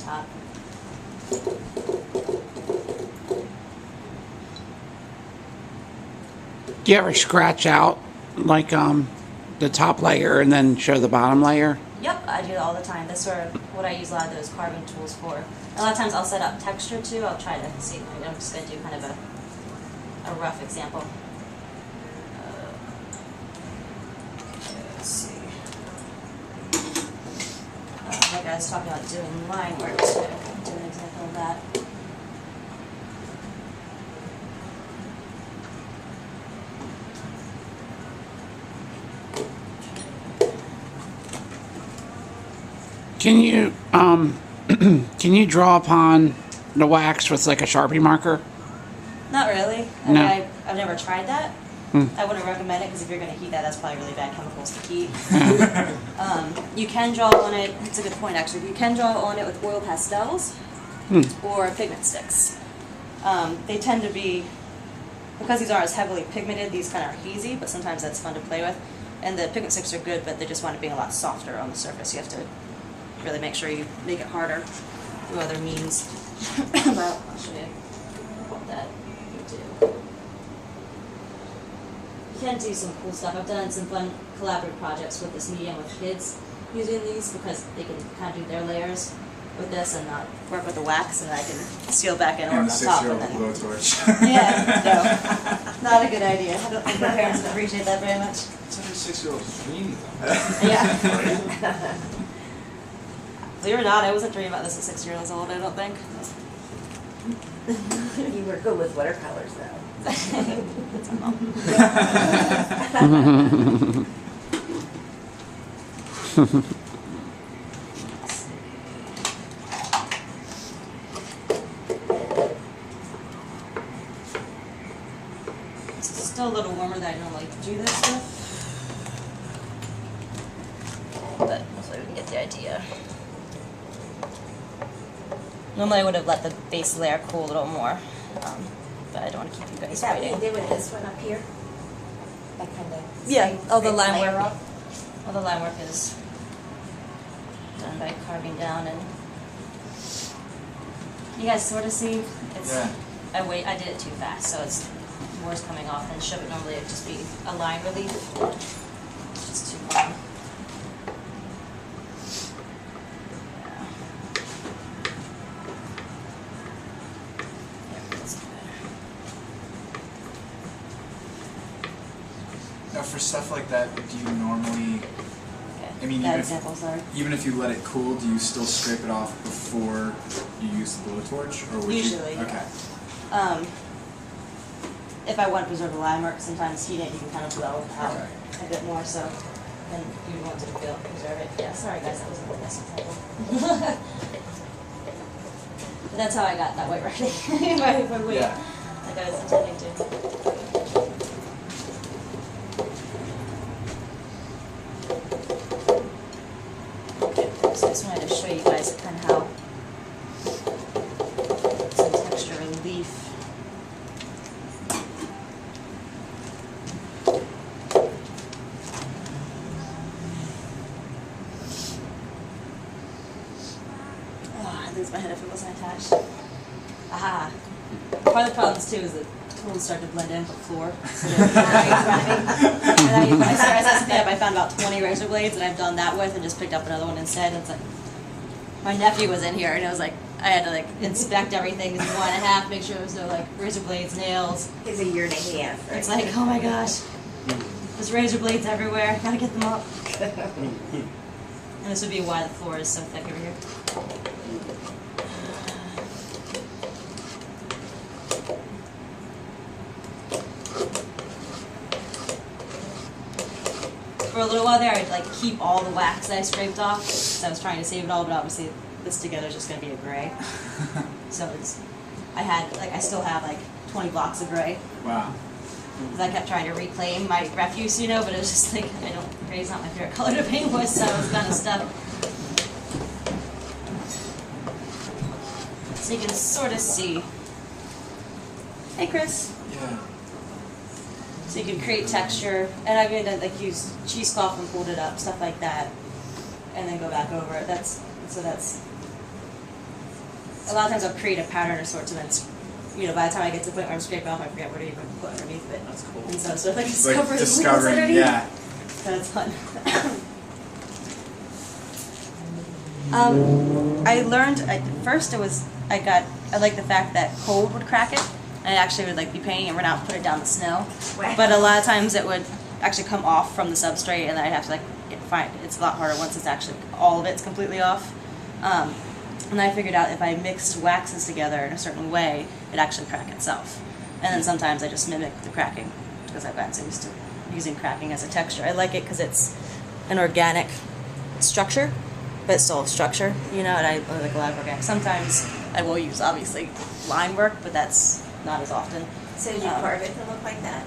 top. Do you ever scratch out like the top layer and then show the bottom layer? Yep, I do it all the time. That's sort of what I use a lot of those carving tools for. A lot of times I'll set up texture too. I'll try to see. I'm just going to do kind of a rough example. Let's see. Like I was talking about doing line work too. Do an example of that. Can you can you draw upon the wax with like a Sharpie marker? Not really. I No. mean, I've never tried that. I wouldn't recommend it because if you're going to heat that, that's probably really bad chemicals to heat. You can draw on it. It's a good point, actually. You can draw on it with oil pastels or pigment sticks. They tend to be, because these aren't as heavily pigmented, these kind of are hazy, but sometimes that's fun to play with. And the pigment sticks are good, but they just wind up being a lot softer on the surface. You have to really make sure you make it harder through other means. But I'll show you what that you do. You can do some cool stuff. I've done some fun collaborative projects with this medium with kids using these because they can kind of do their layers with this and not work with the wax, and I can seal back in and work on top. And the 6-year-old blowtorch. Yeah, no, not a good idea. I don't think my parents would appreciate that very much. It's like a 6-year-old's dream, though. Yeah. Believe it or not, I wasn't dreaming about this at 6 years old, I don't think. You were good with watercolors, though. That's my mom. It's still a little warmer than I normally do this with. But hopefully we can get the idea. Normally I would have let the base layer cool a little more, but I don't want to keep you guys Is that what waiting. you did with this one up here? That kind of Yeah, all the line layer work. up? All the line work is done by carving down, and you guys sort of see. It's Yeah. I did it too fast, so it's more's coming off than should. But normally it'd just be a line relief. It's just too long. Now, for stuff like that, do you normally, I mean, Bad example, sorry. even if you let it cool, do you still scrape it off before you use the blowtorch, or would Usually, you? Okay. If I want to preserve the line work, sometimes heating it, you can kind of blow out Okay. a bit more, so then you want to preserve it. Yeah, sorry guys, that wasn't the best example. But that's how I got that white writing, right from weight, Yeah. like I was intending to. Okay, so I just wanted to show you guys kind of how some texture relief. Oh, I'd lose my head if it wasn't attached. Aha. Part of the problems too is that tools start to blend in with the floor. So they're right in front of me. And I started setting up, I found about 20 razor blades that I've done that with and just picked up another one instead. And it's like, my nephew was in here and it was like, I had to like inspect everything, one and a half, make sure there was no like razor blades, nails. It's a year and a half, right? It's like, oh my gosh, there's razor blades everywhere, gotta get them up. And this would be why the floor is so thick over here. For a little while there, I'd like keep all the wax that I scraped off, so I was trying to save it all, but obviously this together is just going to be a gray. So it's, I still have like 20 blocks of gray. Wow. Because I kept trying to reclaim my refuse, you know, but it was just like, gray's not my favorite color to paint with, so I was kind of stuck. So you can sort of see. Hey, Chris. Yeah. So you can create texture, and I've even like used cheesecloth and pulled it up, stuff like that, and then go back over it. That's a lot of times I'll create a pattern of sorts and then, by the time I get to the point where I'm scraping off, I forget what to even put underneath it. That's cool. And so it's sort of like It's like discovering discovering, underneath. yeah. That's fun. I learned at first I like the fact that cold would crack it. I actually would like be painting and run out and put it down the snow. Wow. But a lot of times it would actually come off from the substrate, and then I'd have to it's a lot harder once it's actually all of it's completely off. And I figured out if I mixed waxes together in a certain way, it'd actually crack itself. And then sometimes I just mimic the cracking because I've gotten so used to using cracking as a texture. I like it because it's an organic structure, but it's still a structure, and I like a lot of organic. Sometimes I will use, obviously, line work, but that's not as often. So did you carve it to look like that?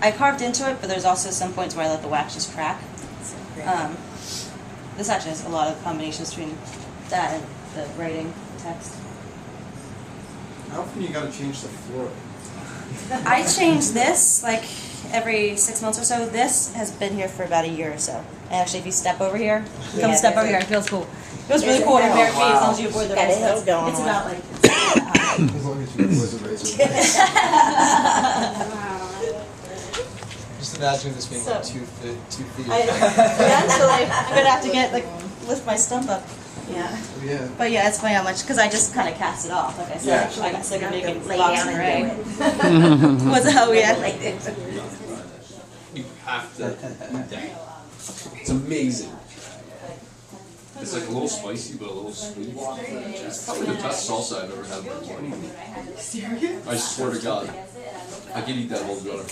I carved into it, but there's also some points where I let the wax just crack. So great. This actually has a lot of combinations between that and the writing text. How often you gotta change the floor? I change this like every 6 months or so. This has been here for about a year or so. And actually, if you step over here, Yeah, step over there's here, a- it feels cool. It feels there's really a cool to hill. bare feet as long Wow. as you avoid the Got a rest. hill going It's on. about like. As long as you avoid the razor. Just imagine this being like So- 2 feet. 2 feet. Eventually, I'm gonna have to lift my stump up. Yeah. Yeah. But yeah, it's funny how much because I just kind of cast it off. Like I said, Yeah. I got sick of You have making to lay box down and and ray. do it. Was oh yeah. Like this. You have to eat that. It's amazing. It's like a little spicy, but a little sweet. It's probably the best salsa I've ever had in my life. Serious? I swear to God. I could eat that whole jar.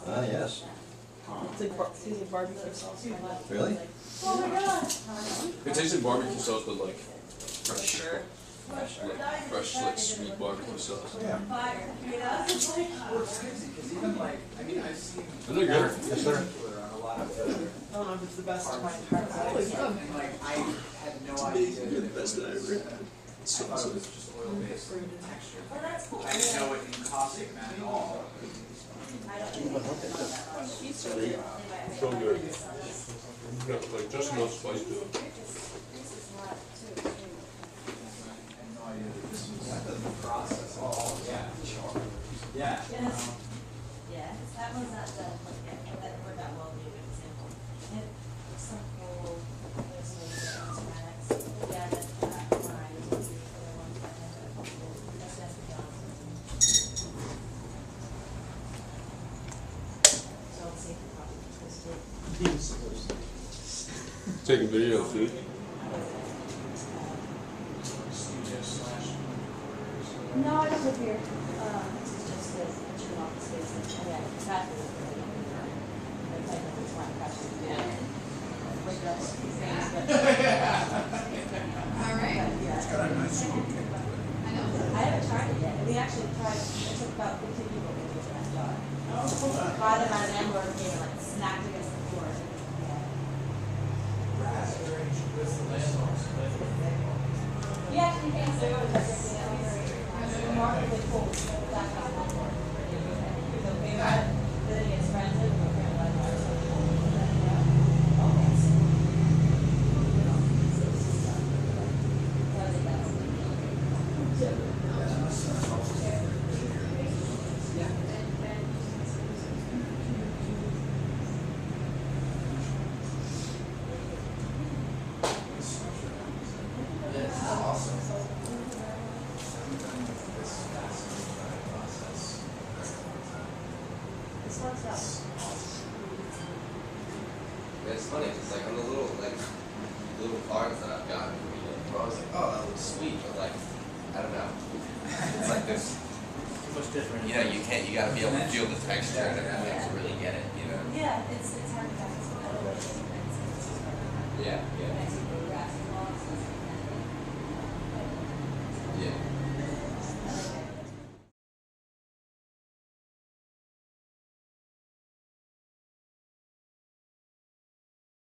Ah, yes. Really? It tastes like barbecue sauce, but like fresh. Fresh, like sweet barbecue sauce. Yeah. Isn't it good? Yes, sir. You're the best that I ever had. So awesome. I didn't know what encaustic meant at all. So good. Yeah, like just enough spice to it. Yeah. Yeah, that one's not done yet, but that worked out well. Example. Some cool. Yeah, that's Take a video too. No, I don't live here. This is just the kitchen office space. And yeah, exactly. It's like it's one question. Yeah. Like those things, but. All right. I haven't tried it yet. We actually tried. It took about 15 people to get that jar. Buy them out of an Amber game and like snapped against the floor. Yeah. Actually, came through and everything else. Remarkably cool. That kind of work. He's okay with it. Visiting his friends and we're going to let him It's funny, it's like on the little cards that I've gotten, I was like, oh, that looks sweet, but like, I don't know. It's like this, Much different. you know, you gotta be able to feel the texture and everything.